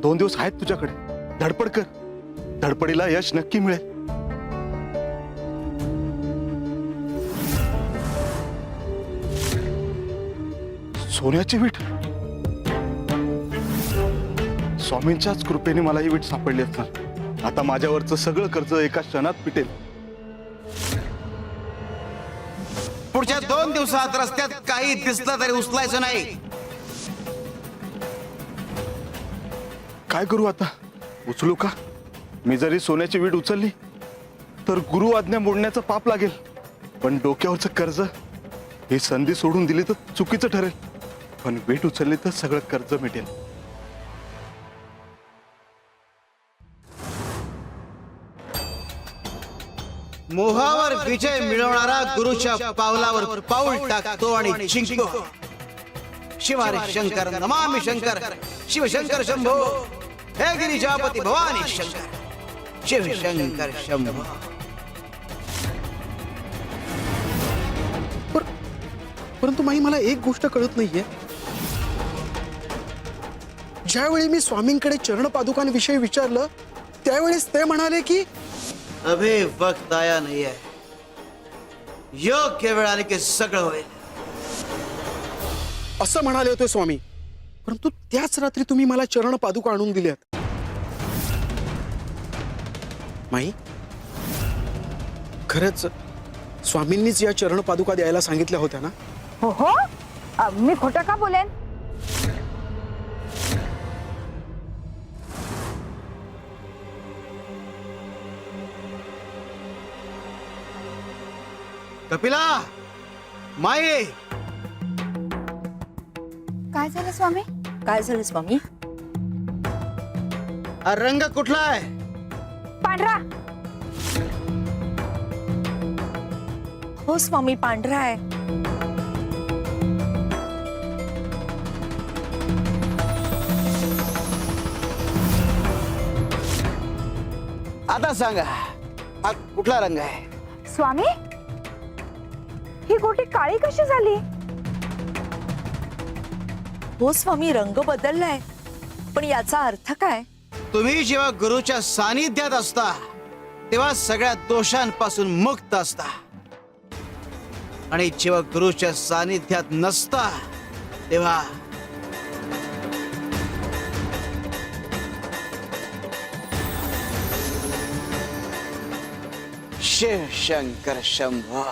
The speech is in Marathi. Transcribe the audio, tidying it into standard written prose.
2 दिवस आहेत तुझ्याकडे, धडपड कर. धडपडीला यश नक्की मिळेल. सोन्याची वीट. स्वामींच्याच कृपेने मला ही वीट सापडली असणार. आता माझ्यावरचं सगळं कर्ज एका क्षणात पिटेल. पुढच्या 2 दिवसात रस्त्यात काही दिसलं तरी उचलायचं नाही. काय करू आता? उचलू का? मी जरी सोन्याची वीट उचलली तर गुरु आज्ञा मोडण्याचं पाप लागेल. पण डोक्यावरचं कर्ज, ही संधी सोडून दिली तर चुकीचं ठरेल. पण वीट उचलली तर सगळं कर्ज मिटेल. मोहावर विजय मिळवणारा गुरुच्या पावलावर पाऊल टाकतो आणि जिंकतो. शिवारे शंकर नमामि शंकर, शिवशंकर शंभो, हे गिरिजापती भवानी शंकर, शिवशंकर शंभो. परंतु माई, मला एक गोष्ट कळत नाहीये. ज्यावेळी मी स्वामींकडे चरण पादुकांविषयी विचारलं त्यावेळेस ते म्हणाले की अभी वक्त आया नहीं है, योग्य वेळ आली की सगळं होईल. असं म्हणाले होते स्वामी. परंतु त्याच रात्री तुम्ही मला चरण पादुका आणून दिल्यात. माई, खरंच स्वामींनीच या चरण पादुका द्यायला सांगितल्या होत्या ना? हो हो, मी खोटं का बोलेन? कपिला, माई, काय झालं स्वामी? काय झालं स्वामी? हा रंग कुठला आहे? पांढरा. हो स्वामी, पांढरा आहे. आता सांगा, हा कुठला रंग आहे? स्वामी, ही गोटी काळी कशी झाली? हो स्वामी, रंग बदललाय. पण याचा अर्थ काय? तुम्ही जेव्हा गुरुच्या सानिध्यात असता तेव्हा सगळ्या दोषांपासून मुक्त असता, आणि जेव्हा गुरुच्या सानिध्यात नसता तेव्हा शिव शंकर शंभो.